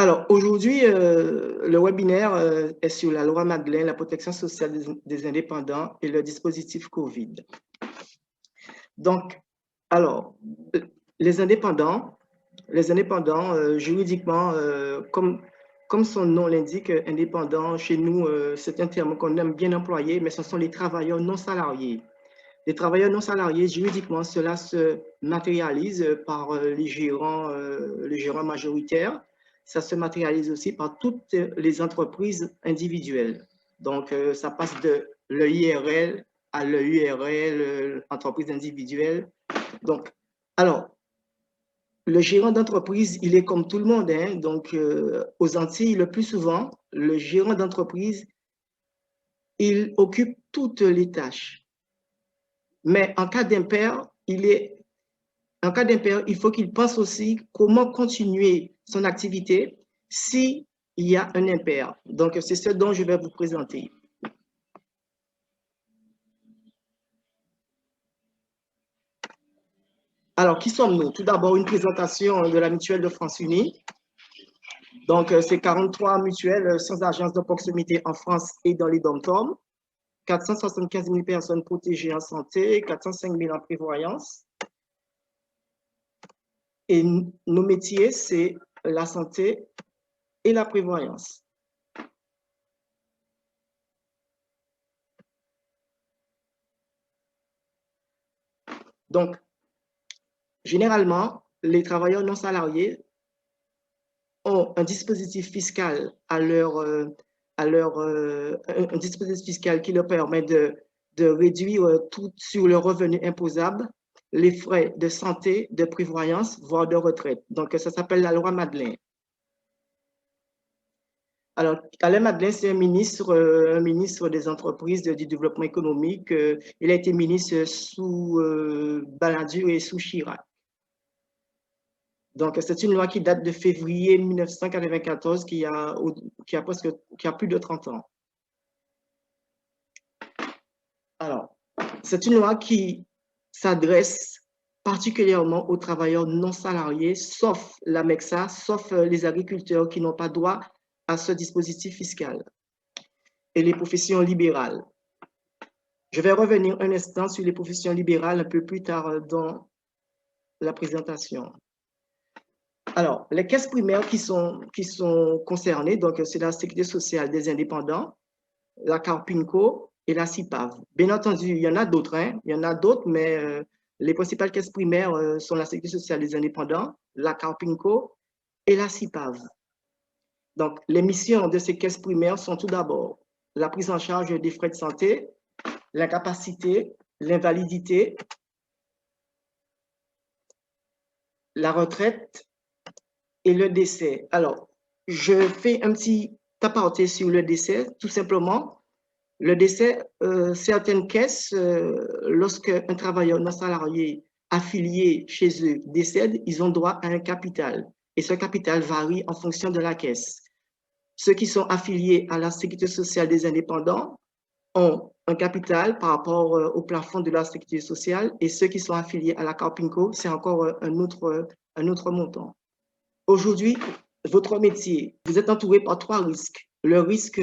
Alors, aujourd'hui, le webinaire est sur la loi Madeleine, la protection sociale des indépendants et le dispositif COVID. Donc, alors, les indépendants, juridiquement, comme son nom l'indique, indépendant, chez nous, c'est un terme qu'on aime bien employer, mais ce sont les travailleurs non salariés. Les travailleurs non salariés, juridiquement, cela se matérialise par les gérants majoritaires. Ça se matérialise aussi par toutes les entreprises individuelles. Donc, ça passe de l'EIRL à l'EURL, entreprise individuelle. Donc, alors, le gérant d'entreprise, il est comme tout le monde, hein. Donc, aux Antilles, le plus souvent, le gérant d'entreprise, il occupe toutes les tâches. Mais en cas d'impair, il faut qu'il pense aussi comment continuer son activité s'il y a un impair. Donc, c'est ce dont je vais vous présenter. Alors, qui sommes-nous? Tout d'abord, une présentation de la mutuelle de France Unie. Donc, c'est 43 mutuelles sans agence de proximité en France et dans les dom-toms. 475 000 personnes protégées en santé, 405 000 en prévoyance. Et nos métiers, c'est la santé et la prévoyance. Donc, généralement, les travailleurs non salariés ont un dispositif fiscal un dispositif fiscal qui leur permet de réduire tout sur le revenu imposable, les frais de santé, de prévoyance, voire de retraite. Donc, ça s'appelle la loi Madeleine. Alors, Alain Madeleine, c'est un ministre des entreprises, du développement économique. Il a été ministre sous Balladur et sous Chirac. Donc, c'est une loi qui date de février 1994, qui a plus de 30 ans. Alors, c'est une loi qui s'adresse particulièrement aux travailleurs non salariés, sauf la MEXA, sauf les agriculteurs qui n'ont pas droit à ce dispositif fiscal, et les professions libérales. Je vais revenir un instant sur les professions libérales un peu plus tard dans la présentation. Alors, les caisses primaires qui sont concernées, donc c'est la Sécurité sociale des indépendants, la Carpinco et la CIPAV. Bien entendu, il y en a d'autres, hein, il y en a d'autres, mais les principales caisses primaires sont la Sécurité sociale des indépendants, la Carpinco et la CIPAV. Donc, les missions de ces caisses primaires sont tout d'abord la prise en charge des frais de santé, l'incapacité, l'invalidité, la retraite et le décès. Alors, je fais un petit aparté sur le décès, tout simplement. Le décès, certaines caisses, lorsque un travailleur non salarié affilié chez eux décède, ils ont droit à un capital. Et ce capital varie en fonction de la caisse. Ceux qui sont affiliés à la Sécurité sociale des indépendants ont un capital par rapport au plafond de la Sécurité sociale, et ceux qui sont affiliés à la Carpinco, c'est encore un autre montant. Aujourd'hui, votre métier, vous êtes entouré par 3 risques. Le risque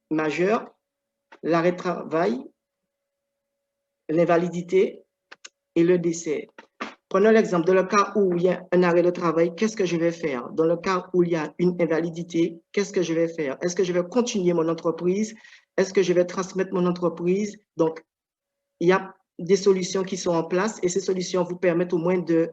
majeur, l'arrêt de travail, l'invalidité et le décès. Prenons l'exemple, dans le cas où il y a un arrêt de travail, qu'est-ce que je vais faire? Dans le cas où il y a une invalidité, qu'est-ce que je vais faire? Est-ce que je vais continuer mon entreprise? Est-ce que je vais transmettre mon entreprise? Donc, il y a des solutions qui sont en place, et ces solutions vous permettent au moins de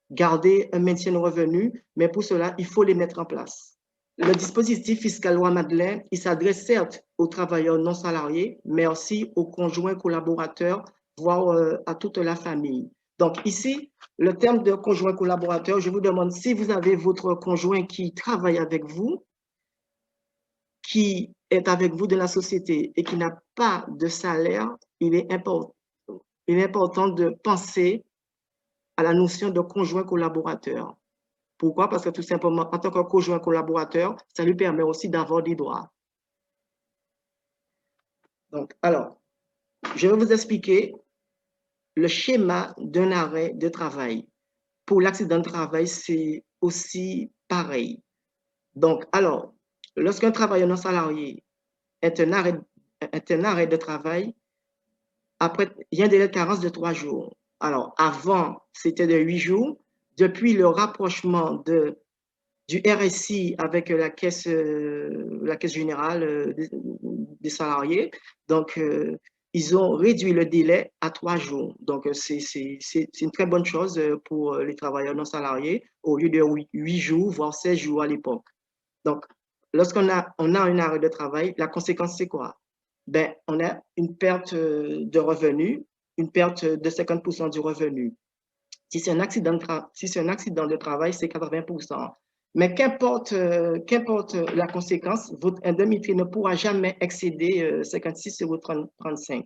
garder un maintien de revenus, mais pour cela, il faut les mettre en place. Le dispositif fiscal loi Madeleine, il s'adresse certes aux travailleurs non salariés, mais aussi aux conjoints collaborateurs, voire à toute la famille. Donc ici, le terme de conjoint collaborateur, je vous demande si vous avez votre conjoint qui travaille avec vous, qui est avec vous dans la société et qui n'a pas de salaire, il est important de penser à la notion de conjoint collaborateur. Pourquoi? Parce que tout simplement, en tant que conjoint collaborateur, ça lui permet aussi d'avoir des droits. Donc, alors, je vais vous expliquer le schéma d'un arrêt de travail. Pour l'accident de travail, c'est aussi pareil. Donc, alors, lorsqu'un travailleur non salarié est un arrêt de travail, après, il y a un délai de carence de 3 jours. Alors, avant, c'était de 8 jours. Depuis le rapprochement du RSI avec la caisse générale des salariés, donc, ils ont réduit le délai à 3 jours. Donc, c'est une très bonne chose pour les travailleurs non salariés, au lieu de 8 jours, voire 16 jours à l'époque. Donc, lorsqu'on on a un arrêt de travail, la conséquence, c'est quoi? Ben, on a une perte de revenus, une perte de 50% du revenu. Si c'est un accident de travail, c'est 80%. Mais qu'importe la conséquence, votre indemnité ne pourra jamais excéder 56,35 €.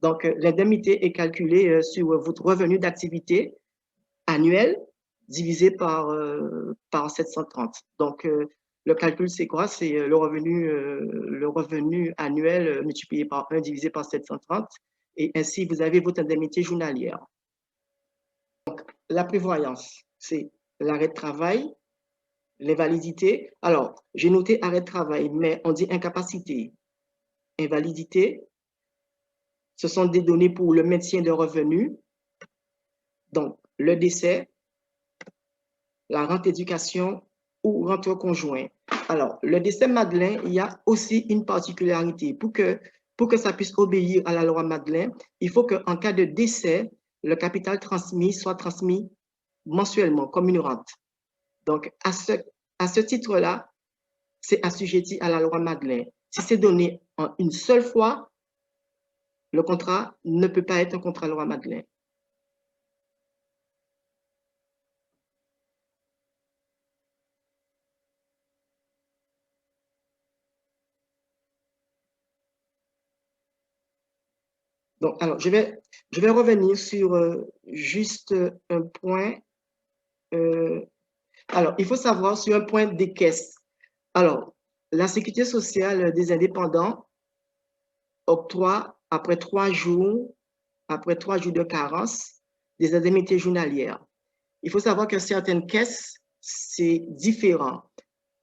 Donc, l'indemnité est calculée sur votre revenu d'activité annuel divisé par 730. Donc, le calcul, c'est quoi? C'est le revenu annuel multiplié par 1 divisé par 730. Et ainsi, vous avez votre indemnité journalière. Donc, la prévoyance, c'est l'arrêt de travail, l'invalidité. Alors, j'ai noté arrêt de travail, mais on dit incapacité, invalidité. Ce sont des données pour le maintien de revenus. Donc, le décès, la rente éducation ou rente conjoint. Alors, le décès Madeleine, il y a aussi une particularité. Pour que ça puisse obéir à la loi Madeleine, il faut qu'en cas de décès, le capital transmis soit transmis mensuellement comme une rente. Donc, à ce titre-là, c'est assujetti à la loi Madeleine. Si c'est donné en une seule fois, le contrat ne peut pas être un contrat loi Madeleine. Donc, alors, je vais revenir sur juste un point. Alors, il faut savoir sur un point des caisses. Alors, la sécurité sociale des indépendants octroie après 3 jours de carence, des indemnités journalières. Il faut savoir que certaines caisses, c'est différent.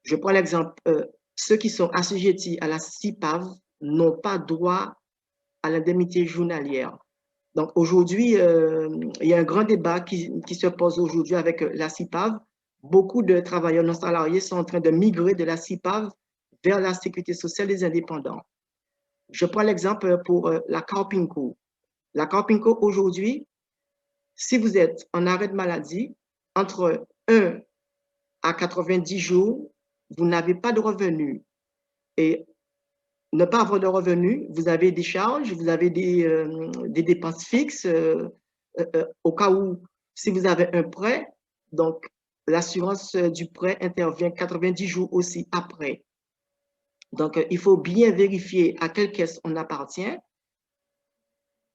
Je prends l'exemple, ceux qui sont assujettis à la CIPAV n'ont pas droit à l'indemnité journalière. Donc aujourd'hui, il y a un grand débat qui se pose aujourd'hui avec la CIPAV. Beaucoup de travailleurs non salariés sont en train de migrer de la CIPAV vers la sécurité sociale des indépendants. Je prends l'exemple pour la Carpinco. La Carpinco aujourd'hui, si vous êtes en arrêt de maladie, entre 1 à 90 jours, vous n'avez pas de revenus. Et ne pas avoir de revenus, vous avez des charges, vous avez des dépenses fixes au cas où, si vous avez un prêt, donc l'assurance du prêt intervient 90 jours aussi après. Donc, il faut bien vérifier à quelle caisse on appartient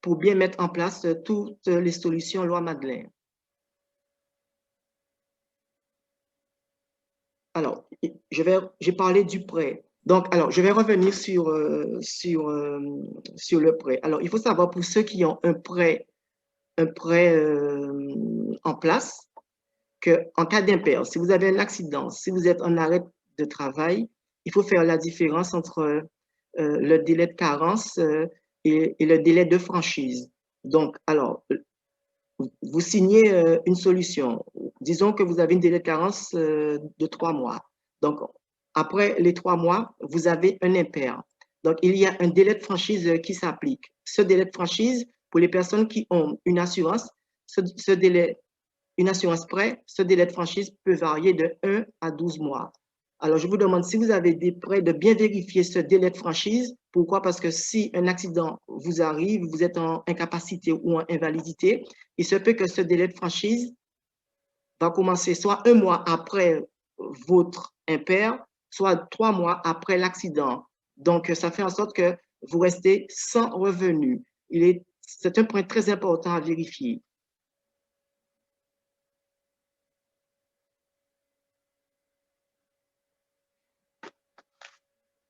pour bien mettre en place toutes les solutions loi Madeleine. Alors, j'ai parlé du prêt. Donc, alors, je vais revenir sur le prêt. Alors, il faut savoir pour ceux qui ont un prêt en place, qu'en cas d'impair, si vous avez un accident, si vous êtes en arrêt de travail, il faut faire la différence entre le délai de carence et le délai de franchise. Donc, alors, vous signez une solution. Disons que vous avez une délai de carence de 3 mois. Donc, après les 3 mois, vous avez un impair. Donc, il y a un délai de franchise qui s'applique. Ce délai de franchise, pour les personnes qui ont une assurance, ce délai, une assurance prêt, ce délai de franchise peut varier de 1 à 12 mois. Alors, je vous demande si vous avez des prêts de bien vérifier ce délai de franchise. Pourquoi? Parce que si un accident vous arrive, vous êtes en incapacité ou en invalidité, il se peut que ce délai de franchise va commencer soit 1 mois après votre impair, soit 3 mois après l'accident. Donc, ça fait en sorte que vous restez sans revenu. C'est un point très important à vérifier.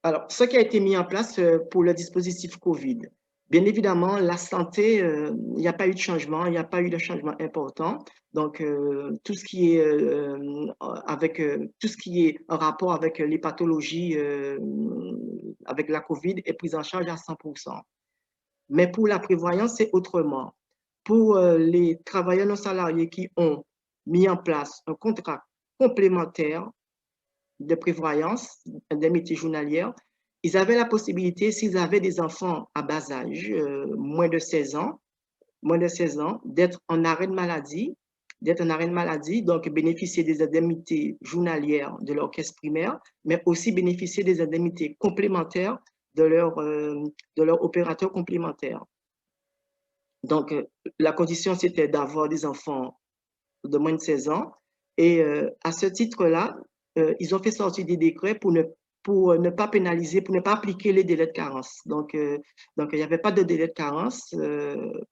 Alors, ce qui a été mis en place pour le dispositif COVID. Bien évidemment, la santé, il n'y a pas eu de changement, il n'y a pas eu de changement important. Donc, tout ce qui est tout ce qui est en rapport avec les pathologies avec la COVID est pris en charge à 100%. Mais pour la prévoyance, c'est autrement. Pour les travailleurs non salariés qui ont mis en place un contrat complémentaire de prévoyance, indemnité journalière, ils avaient la possibilité, s'ils avaient des enfants à bas âge, moins de 16 ans, d'être en arrêt de maladie, donc bénéficier des indemnités journalières de leur caisse primaire, mais aussi bénéficier des indemnités complémentaires de leur opérateur complémentaire. Donc, la condition, c'était d'avoir des enfants de moins de 16 ans. Et à ce titre-là, ils ont fait sortir des décrets pour ne pas pénaliser, pour ne pas appliquer les délais de carence. Donc il n'y avait pas de délai de carence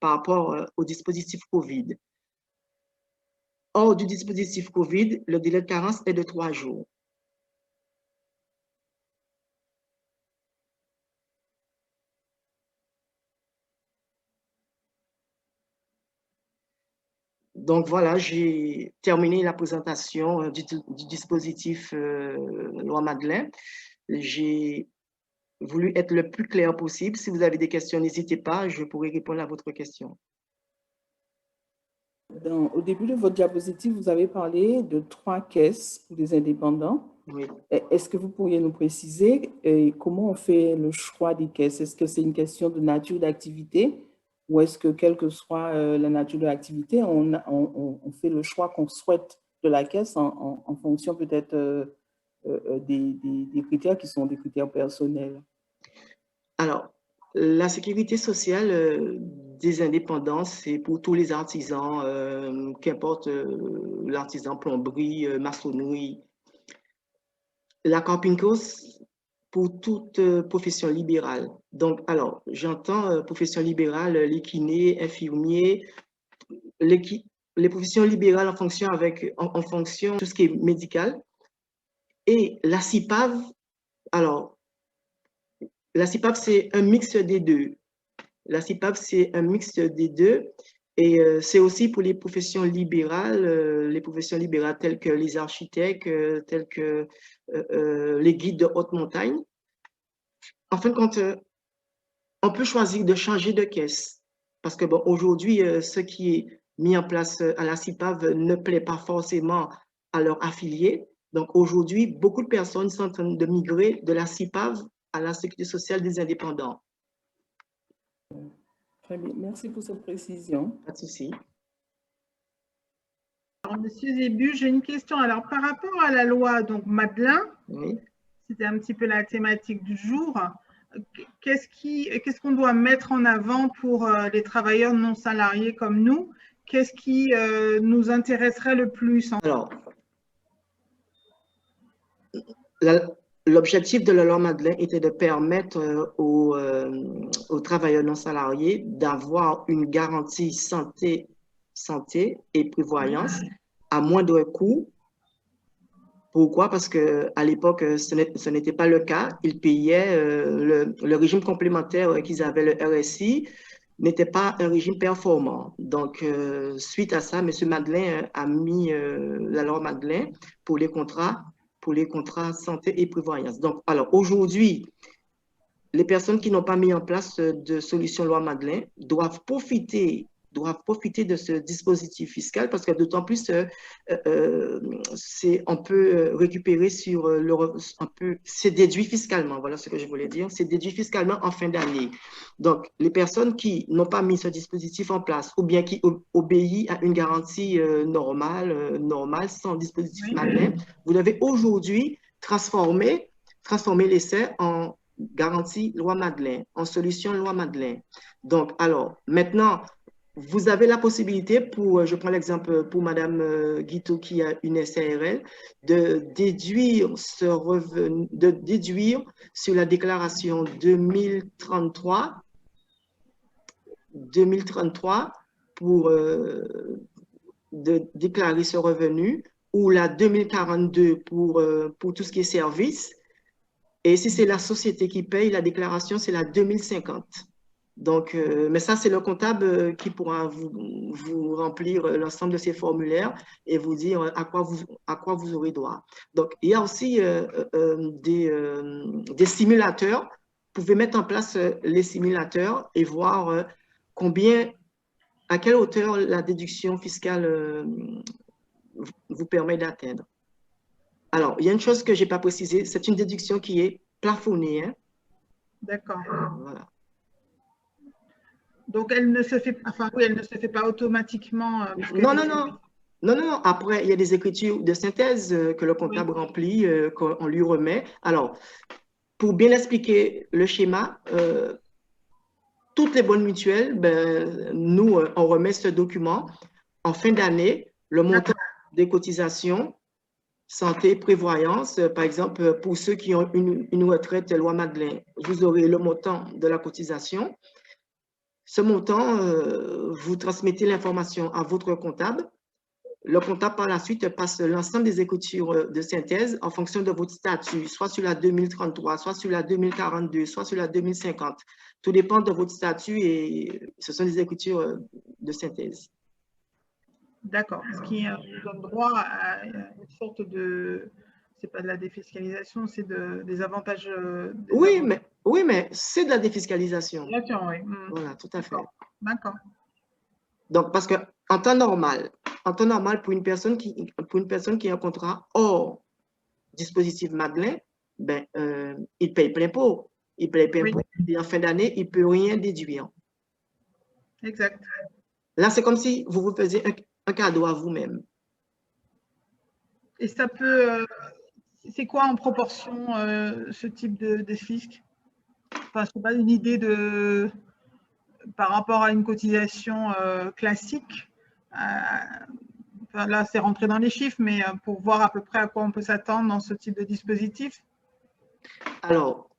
par rapport au dispositif COVID. Hors du dispositif COVID, le délai de carence est de 3 jours. Donc voilà, j'ai terminé la présentation du dispositif Loi Madeleine. J'ai voulu être le plus clair possible. Si vous avez des questions, n'hésitez pas, je pourrai répondre à votre question. Au début de votre diapositive, vous avez parlé de 3 caisses pour les indépendants. Oui. Est-ce que vous pourriez nous préciser comment on fait le choix des caisses? Est-ce que c'est une question de nature d'activité ou est-ce que, quelle que soit la nature de l'activité, on fait le choix qu'on souhaite de la caisse en fonction peut-être des critères qui sont des critères personnels? Alors, la sécurité sociale des indépendants, c'est pour tous les artisans, qu'importe l'artisan, plomberie, maçonnerie. La Carpincos, pour toute profession libérale. Donc, alors, j'entends profession libérale, les kinés, infirmiers, les professions libérales en fonction de tout ce qui est médical. Et la CIPAV, alors, la CIPAV, c'est un mix des deux. La CIPAV, c'est un mix des deux. Et c'est aussi pour les professions libérales telles que les architectes, tels que les guides de haute montagne. En fin de compte, on peut choisir de changer de caisse. Parce que bon, aujourd'hui, ce qui est mis en place à la CIPAV ne plaît pas forcément à leurs affiliés. Donc aujourd'hui, beaucoup de personnes sont en train de migrer de la CIPAV à la Sécurité sociale des indépendants. Très bien, merci pour cette précision. Pas de souci. Alors, Monsieur Zébu, j'ai une question. Alors, par rapport à la loi donc Madeleine, oui. C'était un petit peu la thématique du jour. Qu'est-ce qu'on doit mettre en avant pour les travailleurs non salariés comme nous? Qu'est-ce qui nous intéresserait le plus? Alors, l'objectif de la loi Madeleine était de permettre aux travailleurs non salariés d'avoir une garantie santé et prévoyance à moindre coût. Pourquoi? Parce qu'à l'époque, ce n'était pas le cas. Ils payaient le régime complémentaire qu'ils avaient, le RSI, n'était pas un régime performant. Donc, suite à ça, M. Madeleine a mis la loi Madeleine pour les contrats santé et prévoyance. Donc, alors aujourd'hui, les personnes qui n'ont pas mis en place de solution loi Madeleine doivent profiter de ce dispositif fiscal parce que d'autant plus, on peut récupérer c'est déduit fiscalement, voilà ce que je voulais dire, c'est déduit fiscalement en fin d'année. Donc, les personnes qui n'ont pas mis ce dispositif en place ou bien qui obéissent à une garantie normale sans dispositif Madeleine, vous devez aujourd'hui transformer l'essai en garantie loi Madeleine, en solution loi Madeleine. Donc, alors, maintenant, vous avez la possibilité, je prends l'exemple pour Madame Guiteau qui a une SARL, de déduire sur la déclaration 2033 pour de déclarer ce revenu ou la 2042 pour tout ce qui est service. Et si c'est la société qui paye, la déclaration, c'est la 2050. Donc, mais ça, c'est le comptable qui pourra vous remplir l'ensemble de ces formulaires et vous dire à quoi vous aurez droit. Donc, il y a aussi des simulateurs. Vous pouvez mettre en place les simulateurs et voir à quelle hauteur la déduction fiscale vous permet d'atteindre. Alors, il y a une chose que je n'ai pas précisée, c'est une déduction qui est plafonnée. Hein? D'accord. Voilà. Donc, elle ne se fait pas automatiquement. Non, non, non. Non, non, non. Après, il y a des écritures de synthèse que le comptable remplit, qu'on lui remet. Alors, pour bien expliquer le schéma, toutes les bonnes mutuelles, ben, nous, on remet ce document. En fin d'année, le montant des cotisations, santé, prévoyance, par exemple, pour ceux qui ont une retraite loi Madeleine, vous aurez le montant de la cotisation. Ce montant, vous transmettez l'information à votre comptable. Le comptable, par la suite, passe l'ensemble des écritures de synthèse en fonction de votre statut, soit sur la 2033, soit sur la 2042, soit sur la 2050. Tout dépend de votre statut et ce sont des écritures de synthèse. D'accord. Ce qui nous donne droit à une sorte de... C'est pas de la défiscalisation, c'est des avantages. Oui, mais c'est de la défiscalisation. Bien sûr, oui. Voilà, tout à fait. D'accord. Donc, parce qu'en temps normal, pour une personne qui a un contrat hors dispositif Madeleine, ben, il paye plein pot. Il paye plein pot et en fin d'année, il ne peut rien déduire. Exact. Là, c'est comme si vous vous faisiez un cadeau à vous-même. Et ça peut... c'est quoi en proportion ce type de fisc? Enfin, je sais pas, une idée par rapport à une cotisation classique. Enfin, là, c'est rentré dans les chiffres, mais pour voir à peu près à quoi on peut s'attendre dans ce type de dispositif. Alors,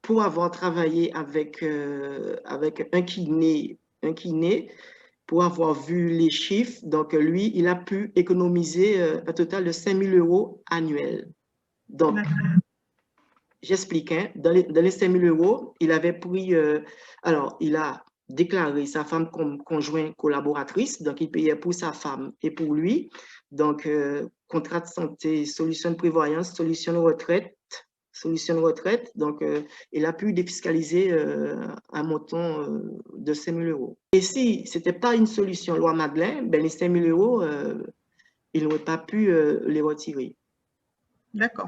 pour avoir travaillé avec un kiné, pour avoir vu les chiffres, donc lui, il a pu économiser un total de 5 000 € annuels. Donc, j'explique, hein, dans les 5 000 €, il avait pris, alors, il a déclaré sa femme comme conjointe collaboratrice, donc il payait pour sa femme et pour lui. Donc, contrat de santé, solution de prévoyance, solution de retraite. Donc, il a pu défiscaliser un montant de 5 000 €. Et si ce n'était pas une solution loi Madeleine, ben les 5 000 €, il n'aurait pas pu les retirer. D'accord.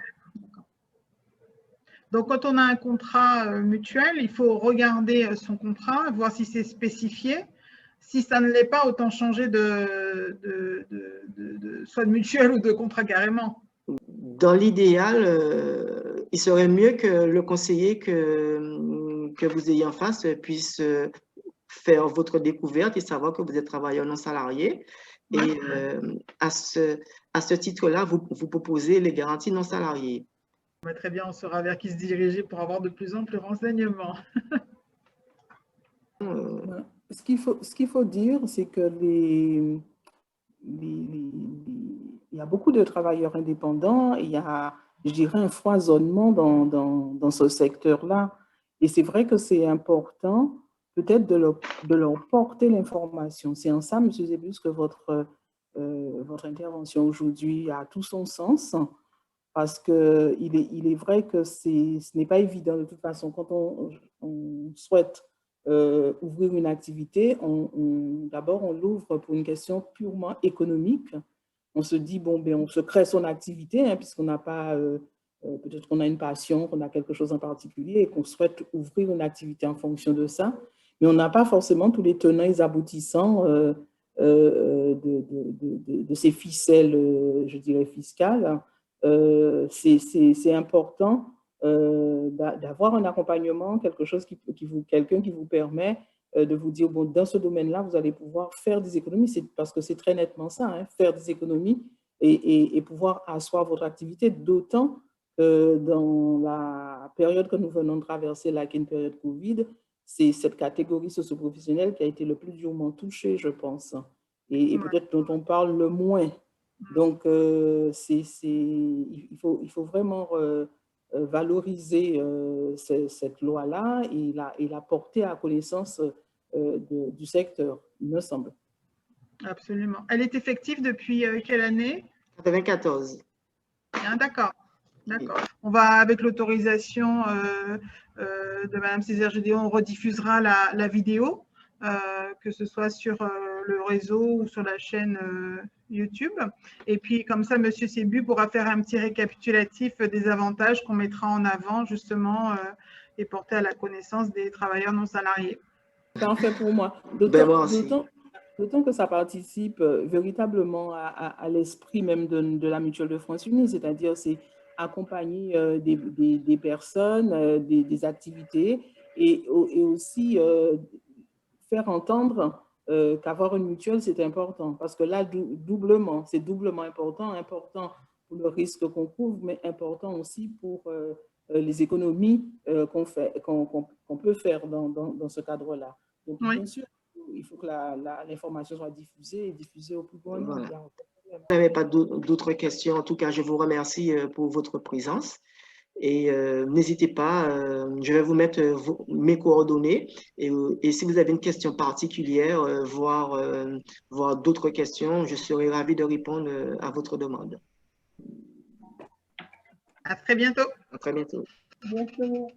Donc, quand on a un contrat mutuel, il faut regarder son contrat, voir si c'est spécifié. Si ça ne l'est pas, autant changer soit de mutuelle ou de contrat carrément. Dans l'idéal, il serait mieux que le conseiller que vous ayez en face puisse faire votre découverte et savoir que vous êtes travailleur non salarié. Et à ce titre-là, vous proposez les garanties non salariées. Très bien, on saura vers qui se diriger pour avoir de plus amples renseignements. Ce qu'il faut dire, c'est que il y a beaucoup de travailleurs indépendants, et il y a, je dirais, un foisonnement dans ce secteur-là. Et c'est vrai que c'est important peut-être de leur porter l'information. C'est en ça, M. Zébus, que votre intervention aujourd'hui a tout son sens, parce qu'il est vrai que ce n'est pas évident de toute façon. Quand on souhaite ouvrir une activité, d'abord on l'ouvre pour une question purement économique. On se dit, bon, ben, on se crée son activité, hein, puisqu'on n'a pas, peut-être qu'on a une passion, qu'on a quelque chose en particulier et qu'on souhaite ouvrir une activité en fonction de ça, mais on n'a pas forcément tous les tenants et aboutissants de ces ficelles, je dirais, fiscales. C'est important d'avoir un accompagnement, quelqu'un qui vous permet de vous dire, bon, dans ce domaine-là, vous allez pouvoir faire des économies, parce que c'est très nettement ça, hein, faire des économies et pouvoir asseoir votre activité, d'autant que dans la période que nous venons de traverser, là, qui est une période Covid, c'est cette catégorie socio-professionnelle qui a été le plus durement touchée, je pense, et peut-être dont on parle le moins. Donc, il faut vraiment valoriser cette loi-là et la porter à connaissance du secteur, il me semble. Absolument. Elle est effective depuis quelle année? 94. Ah, d'accord. D'accord. On va, avec l'autorisation de Madame Césaire-Gédéon, on rediffusera la vidéo, que ce soit sur le réseau ou sur la chaîne YouTube. Et puis, comme ça, Monsieur Sébu pourra faire un petit récapitulatif des avantages qu'on mettra en avant, justement, et porter à la connaissance des travailleurs non salariés. Parfait pour moi. D'autant que ça participe véritablement à l'esprit même de la Mutuelle de France Unie, c'est-à-dire c'est accompagner des personnes, des activités et aussi faire entendre qu'avoir une mutuelle, c'est important. Parce que là, c'est doublement important pour le risque qu'on couvre, mais important aussi pour les économies qu'on peut faire dans ce cadre-là. Donc, Oui. bien sûr, il faut que l'information soit diffusée au plus grand nombre. Voilà. Vous n'avez pas d'autres questions. En tout cas, je vous remercie pour votre présence. Et n'hésitez pas, je vais vous mettre mes coordonnées. Et si vous avez une question particulière, voire d'autres questions, je serai ravi de répondre à votre demande. À très bientôt. À très bientôt. Bonjour.